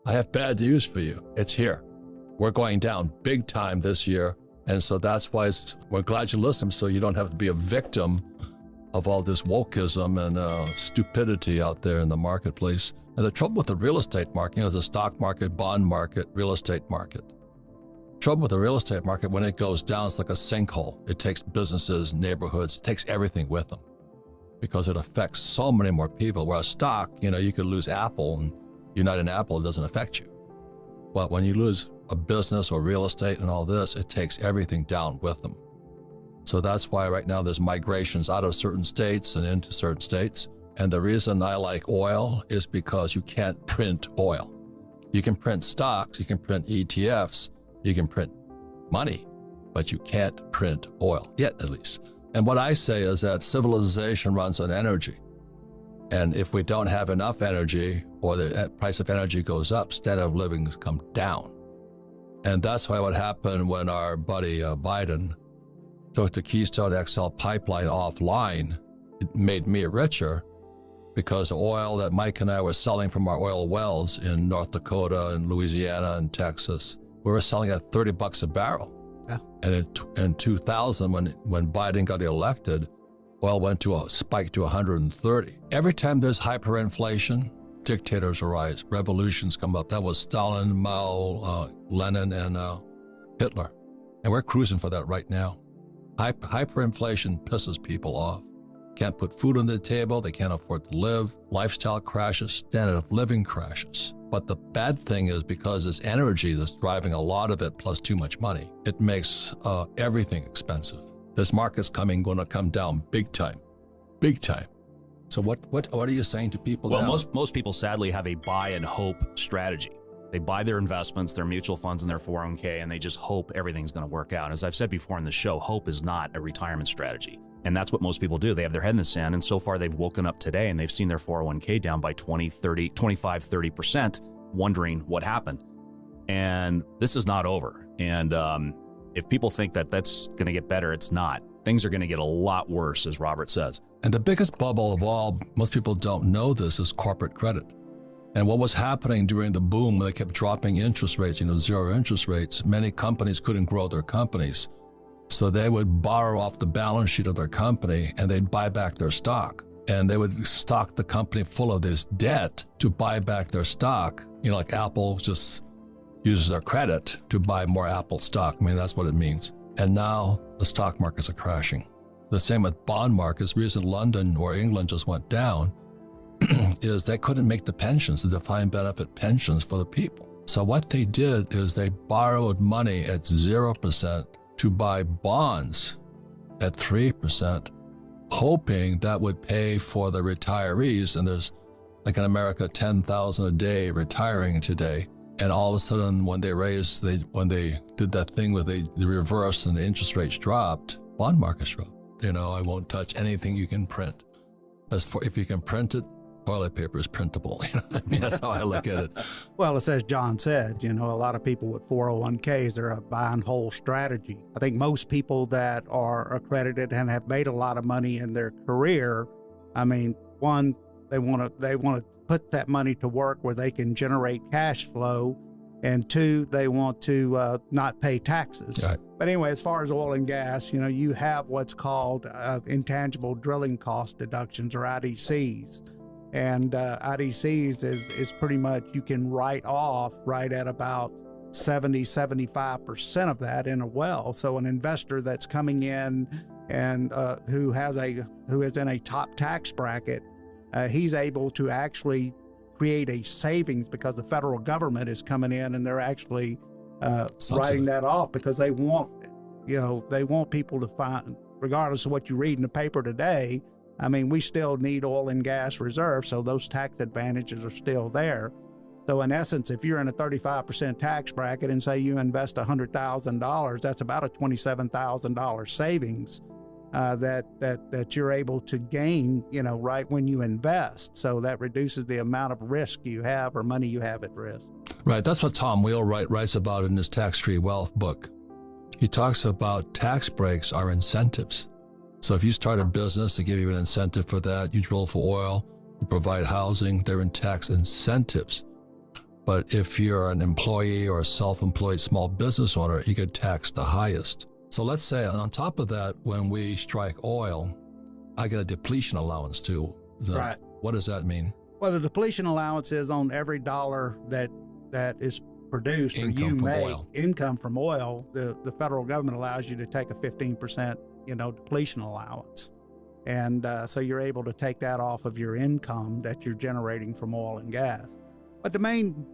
I have bad news for you. It's here. We're going down big time this year. And so that's why we're glad you listened, so you don't have to be a victim of all this wokeism and stupidity out there in the marketplace. And the trouble with the real estate market, the stock market, bond market, real estate market. Trouble with the real estate market, when it goes down, it's like a sinkhole. It takes businesses, neighborhoods, it takes everything with them because it affects so many more people. Whereas stock, you could lose Apple and you're not in Apple, it doesn't affect you. But when you lose a business or real estate and all this, it takes everything down with them. So that's why right now there's migrations out of certain states and into certain states. And the reason I like oil is because you can't print oil. You can print stocks, you can print ETFs, you can print money, but you can't print oil, yet at least. And what I say is that civilization runs on energy. And if we don't have enough energy or the price of energy goes up, standard of living has come down. And that's why what happened when our buddy Biden took the Keystone XL pipeline offline, it made me richer because the oil that Mike and I were selling from our oil wells in North Dakota and Louisiana and Texas, we were selling at $30 a barrel. Yeah. And in 2000, when Biden got elected, oil went to a spike to 130. Every time there's hyperinflation, dictators arise, revolutions come up. That was Stalin, Mao, Lenin, and Hitler. And we're cruising for that right now. Hyperinflation pisses people off. Can't put food on the table, they can't afford to live, lifestyle crashes, standard of living crashes. But the bad thing is because it's energy that's driving a lot of it plus too much money, it makes everything expensive. This market's going to come down big time, big time. So what are you saying to people now? Well, most people sadly have a buy and hope strategy. They buy their investments, their mutual funds, and their 401k, and they just hope everything's going to work out. As I've said before in the show, hope is not a retirement strategy. And that's what most people do. They have their head in the sand, and so far they've woken up today and they've seen their 401k down by 20, 30, 25, 30%, wondering what happened. And this is not over. And if people think that that's going to get better, it's not. Things are going to get a lot worse, as Robert says. And the biggest bubble of all, most people don't know this, is corporate credit. And what was happening during the boom when they kept dropping interest rates, zero interest rates, many companies couldn't grow their companies. So they would borrow off the balance sheet of their company and they'd buy back their stock. And they would stock the company full of this debt to buy back their stock. Like Apple just uses their credit to buy more Apple stock. I mean, that's what it means. And now the stock markets are crashing. The same with bond markets. The reason London or England just went down is they couldn't make the pensions, the defined benefit pensions for the people. So what they did is they borrowed money at 0% to buy bonds at 3%, hoping that would pay for the retirees. And there's, like in America, 10,000 a day retiring today. And all of a sudden, when they did that thing where the reverse and the interest rates dropped, bond markets dropped. I won't touch anything you can print. If you can print it, toilet paper is printable. That's how I look at it. Well, it's as John said, a lot of people with 401ks, they're a buy and hold strategy. I think most people that are accredited and have made a lot of money in their career, one, they want to put that money to work where they can generate cash flow, and two, they want to not pay taxes. Right. But anyway, as far as oil and gas, you have what's called intangible drilling cost deductions, or IDCs. And IDCs is pretty much, you can write off right at about 75% of that in a well. So an investor that's coming in and who is in a top tax bracket, he's able to actually create a savings because the federal government is coming in and they're actually writing that off because they want people to find, regardless of what you read in the paper today. We still need oil and gas reserves, so those tax advantages are still there. So in essence, if you're in a 35% tax bracket and say you invest $100,000, that's about a $27,000 savings that you're able to gain, right when you invest. So that reduces the amount of risk you have or money you have at risk. Right. That's what Tom Wheelwright writes about in his Tax-Free Wealth book. He talks about tax breaks are incentives. So if you start a business, they give you an incentive for that. You drill for oil, you provide housing, they're in tax incentives. But if you're an employee or a self-employed small business owner, you get taxed the highest. So let's say on top of that, when we strike oil, I get a depletion allowance too. Right. What does that mean? Well, the depletion allowance is on every dollar that is produced or you make income from oil. The federal government allows you to take a 15%, depletion allowance. And so you're able to take that off of your income that you're generating from oil and gas. But the main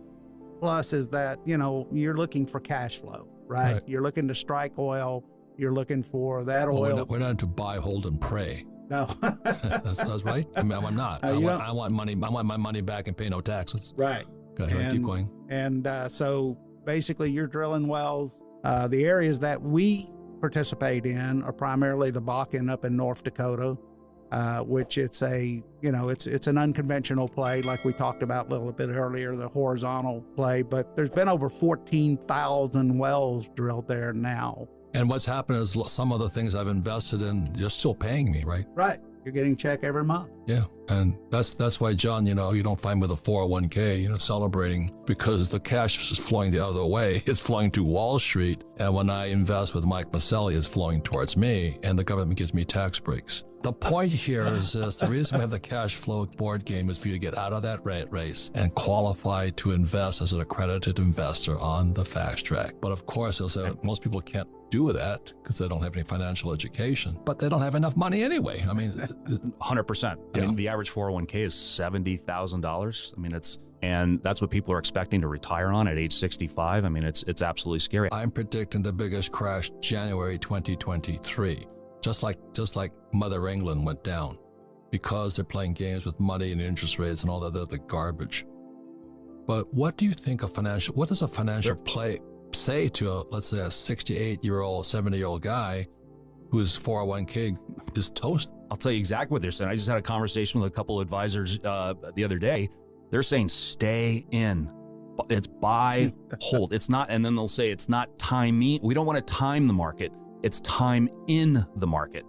plus is that, you're looking for cash flow, right? You're looking to strike oil. You're looking for that oil. We're not into buy, hold, and pray. No. that's right. I mean, I'm not. I want money. I want my money back and pay no taxes. Right. Okay, keep going. And so basically you're drilling wells. The areas that we participate in are primarily the Bakken up in North Dakota, which it's an unconventional play, like we talked about a little bit earlier, the horizontal play, but there's been over 14,000 wells drilled there now. And what's happened is some of the things I've invested in, you're still paying me, right? Right. You're getting a check every month. Yeah. And that's why, John, you don't find me with a 401k, celebrating, because the cash is flowing the other way. It's flowing to Wall Street. And when I invest with Mike Maselli, it's flowing towards me, and the government gives me tax breaks. The point here is this: the reason we have the cash flow board game is for you to get out of that rat race and qualify to invest as an accredited investor on the fast track. But of course, most people can't do that because they don't have any financial education, but they don't have enough money anyway. I mean, 100%. I mean, the average 401k is $70,000. I mean, and that's what people are expecting to retire on at age 65. I mean, it's absolutely scary. I'm predicting the biggest crash January 2023. Just like Mother England went down, because they're playing games with money and interest rates and all that other garbage. But what do you think what does a financial play say to let's say a 68-year-old, 70-year-old guy whose 401k is toast? I'll tell you exactly what they're saying. I just had a conversation with a couple of advisors the other day. They're saying stay in. It's buy, hold. It's not, and then they'll say it's not timing. We don't want to time the market. It's time in the market.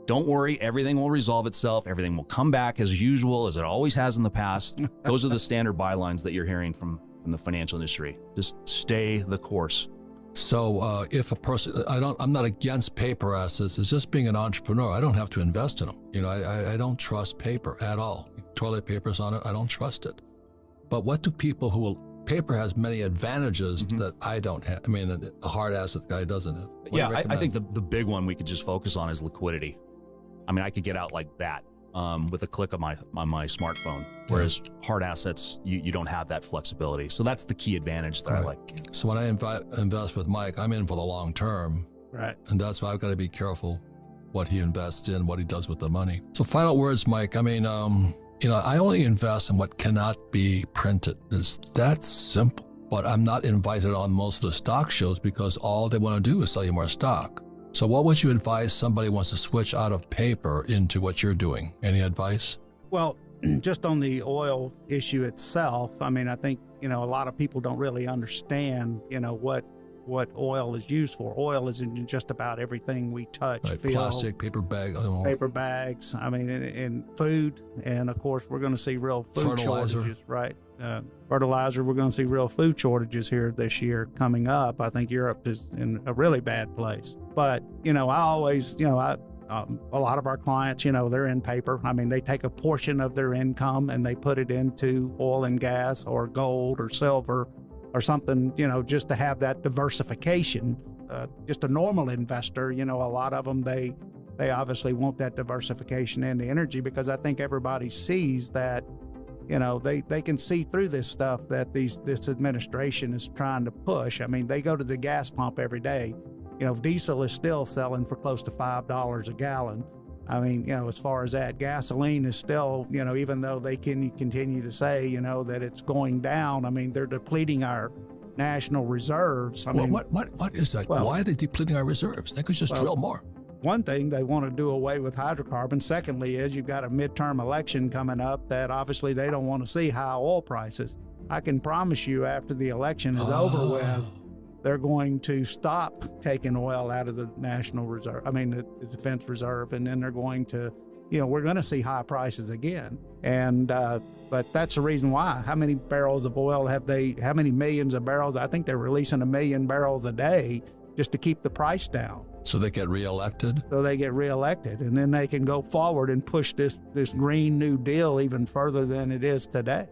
Don't worry, everything will resolve itself. Everything will come back as usual, as it always has in the past. Those are the standard bylines that you're hearing from the financial industry. Just stay the course. So if a person, I'm not against paper assets. It's just being an entrepreneur. I don't have to invest in them. I don't trust paper at all. Toilet paper's on it. I don't trust it. But what do people paper has many advantages that I don't have. I mean, the hard asset guy doesn't have. I think the big one we could just focus on is liquidity. I mean, I could get out like that with a click on my smartphone, whereas hard assets, you don't have that flexibility. So that's the key advantage that I like. So when I invest with Mike, I'm in for the long term. Right. And that's why I've got to be careful what he invests in, what he does with the money. So final words, Mike. I mean, I only invest in what cannot be printed. It's that simple. But I'm not invited on most of the stock shows because all they want to do is sell you more stock. So what would you advise somebody who wants to switch out of paper into what you're doing? Any advice? Well, just on the oil issue itself, I mean, I think, a lot of people don't really understand, what oil is used for. Oil is in just about everything we touch. Right, plastic, paper bags. I mean, and food. And of course, we're going to see real food shortages, right? Fertilizer, we're going to see real food shortages here this year coming up. I think Europe is in a really bad place. But, I always, a lot of our clients, they're in paper. I mean, they take a portion of their income and they put it into oil and gas or gold or silver or something, just to have that diversification. Just a normal investor, a lot of them, they obviously want that diversification into energy, because I think everybody sees that, they can see through this stuff that this administration is trying to push. I mean, they go to the gas pump every day. Diesel is still selling for close to $5 a gallon. I mean, as far as that, gasoline is still, even though they can continue to say, that it's going down, I mean, they're depleting our national reserves. I mean, what is that? Why are they depleting our reserves? They could just drill more. One thing, they want to do away with hydrocarbons. Secondly is you've got a midterm election coming up that obviously they don't want to see high oil prices. I can promise you after the election is over with, they're going to stop taking oil out of the National Reserve, the Defense Reserve, and then they're going to, we're going to see high prices again. And but that's the reason why. How many barrels of oil how many millions of barrels? I think they're releasing 1 million barrels a day just to keep the price down. So they get reelected? So they get reelected, and then they can go forward and push this Green New Deal even further than it is today.